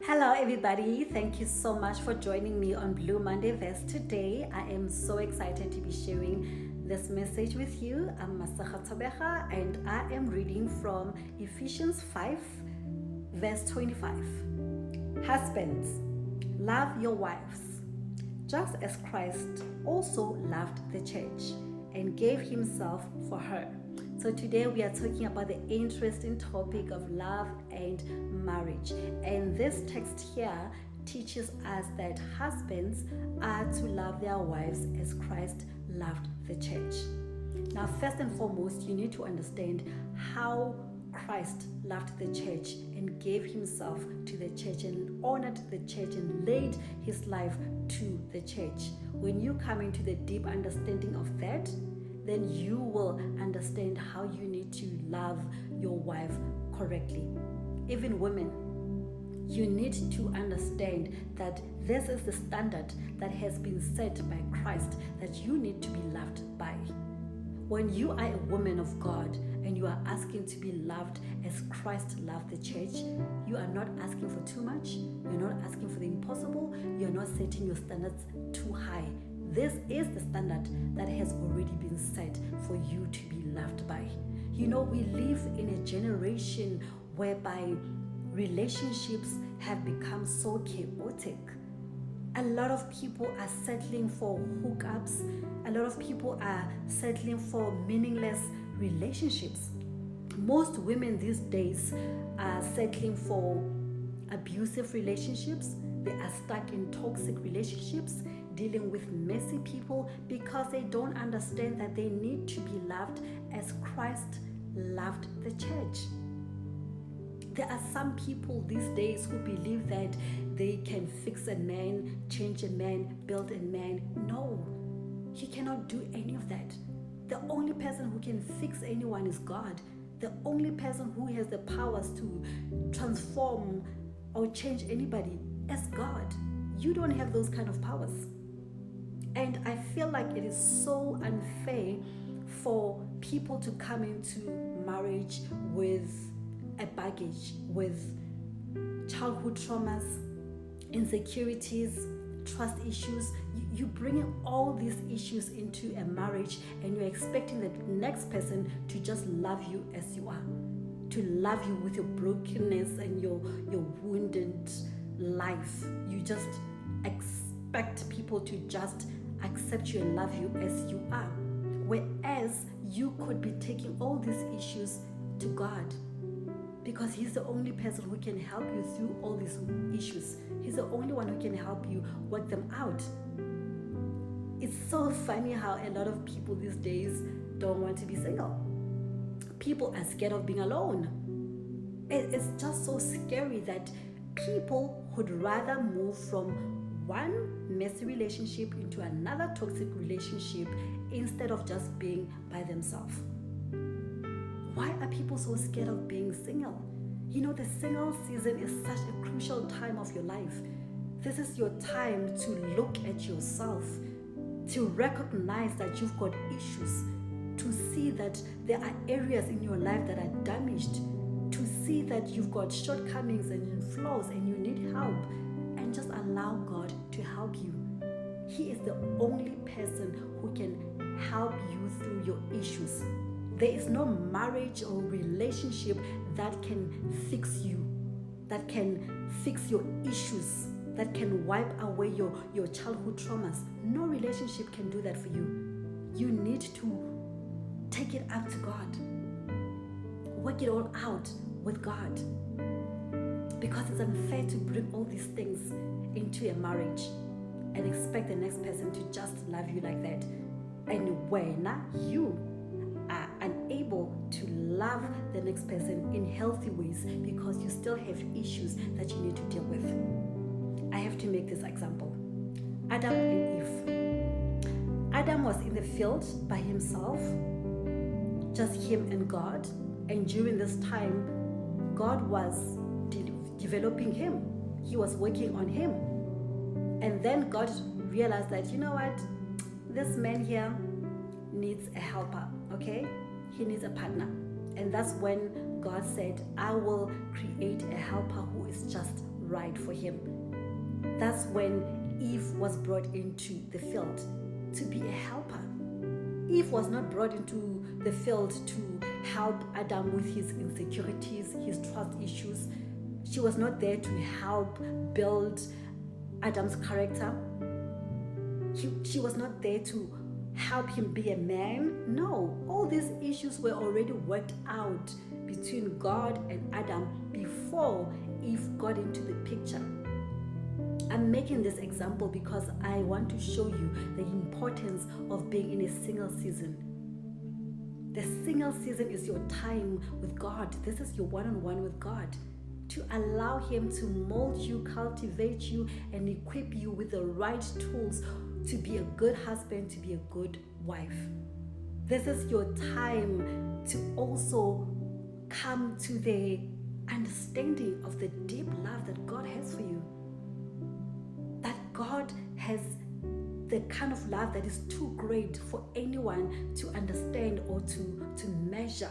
Hello, everybody. Thank you so much for joining me on Blue Monday Verse today. I am so excited to be sharing this message with you. I'm Masaha Tabeha, and I am reading from Ephesians 5, verse 25. Husbands, love your wives, just as Christ also loved the church and gave himself for her. So today we are talking about the interesting topic of love and marriage. And this text here teaches us that husbands are to love their wives as Christ loved the church. Now, first and foremost, you need to understand how Christ loved the church and gave himself to the church and honored the church and laid his life to the church. When you come into the deep understanding of that, then you will understand how you need to love your wife correctly. Even women, you need to understand that this is the standard that has been set by Christ that you need to be loved by. When you are a woman of God and you are asking to be loved as Christ loved the church, you are not asking for too much, you're not asking for the impossible, you're not setting your standards too high. This is the standard that has already been set for you to be loved by. You know, we live in a generation whereby relationships have become so chaotic. A lot of people are settling for hookups. A lot of people are settling for meaningless relationships. Most women these days are settling for abusive relationships. They are stuck in toxic relationships, dealing with messy people because they don't understand that they need to be loved as Christ loved the church. There are some people these days who believe that they can fix a man, change a man, build a man. No, you cannot do any of that. The only person who can fix anyone is God. The only person who has the powers to transform or change anybody is God. You don't have those kind of powers. And I feel like it is so unfair for people to come into marriage with a baggage, with childhood traumas, insecurities, trust issues. You bring all these issues into a marriage and you're expecting the next person to just love you as you are, to love you with your brokenness and your wounded life. You just expect people to just accept you and love you as you are. Whereas you could be taking all these issues to God, because he's the only person who can help you through all these issues. He's the only one who can help you work them out. It's so funny how a lot of people these days don't want to be single. People are scared of being alone. It's just so scary that people would rather move from one messy relationship into another toxic relationship instead of just being by themselves. Why are people so scared of being single? You know, the single season is such a crucial time of your life. This is your time to look at yourself, to recognize that you've got issues, to see that there are areas in your life that are damaged, to see that you've got shortcomings and flaws and you need help, and just allow God to help you. He is the only person who can help you through your issues. There is no marriage or relationship that can fix you, that can fix your issues, that can wipe away your childhood traumas. No relationship can do that for you. You need to take it up to God. Work it all out with God. Because it's unfair to bring all these things into a marriage and expect the next person to just love you like that. And when you are unable to love the next person in healthy ways because you still have issues that you need to deal with. I have to make this example. Adam and Eve. Adam was in the field by himself, just him and God. And during this time, God was developing him. He was working on him. And then God realized that, you know what, this man here needs a helper, okay? He needs a partner. And that's when God said, I will create a helper who is just right for him. That's when Eve was brought into the field to be a helper. Eve was not brought into the field to help Adam with his insecurities, his trust issues. She was not there to help build Adam's character. She was not there to help him be a man. No, all these issues were already worked out between God and Adam before Eve got into the picture. I'm making this example because I want to show you the importance of being in a single season. The single season is your time with God. This is your one-on-one with God, to allow him to mold you, cultivate you, and equip you with the right tools to be a good husband, to be a good wife. This is your time to also come to the understanding of the deep love that God has for you. That God has the kind of love that is too great for anyone to understand or to measure.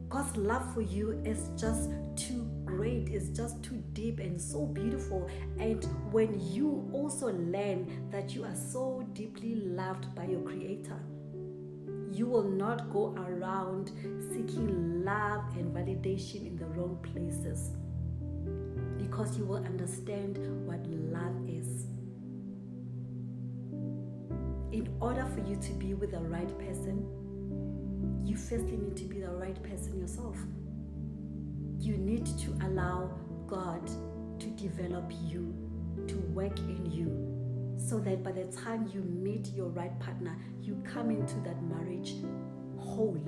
God's love for you is just too great, it's just too deep and so beautiful. And when you also learn that you are so deeply loved by your Creator, you will not go around seeking love and validation in the wrong places, because you will understand what love is. In order for you to be with the right person, you firstly need to be the right person yourself. You need to allow God to develop you, to work in you, so that by the time you meet your right partner, you come into that marriage whole.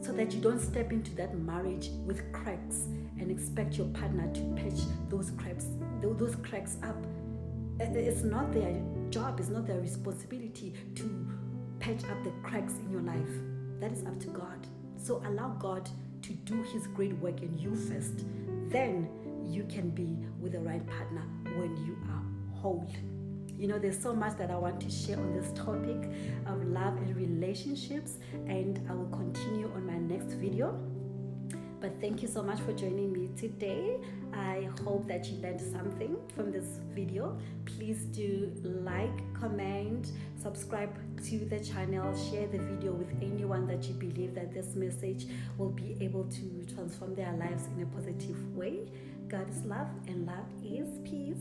So that you don't step into that marriage with cracks and expect your partner to patch those cracks up. It's not their job, it's not their responsibility to patch up the cracks in your life. That is up to God. So allow God to do his great work in you first. Then you can be with the right partner when you are whole. You know, there's so much that I want to share on this topic of love and relationships, and I will continue on my next video. But thank you so much for joining me today. I hope that you learned something from this video. Please do like, comment, subscribe to the channel, share the video with anyone that you believe that this message will be able to transform their lives in a positive way. God is love and love is peace.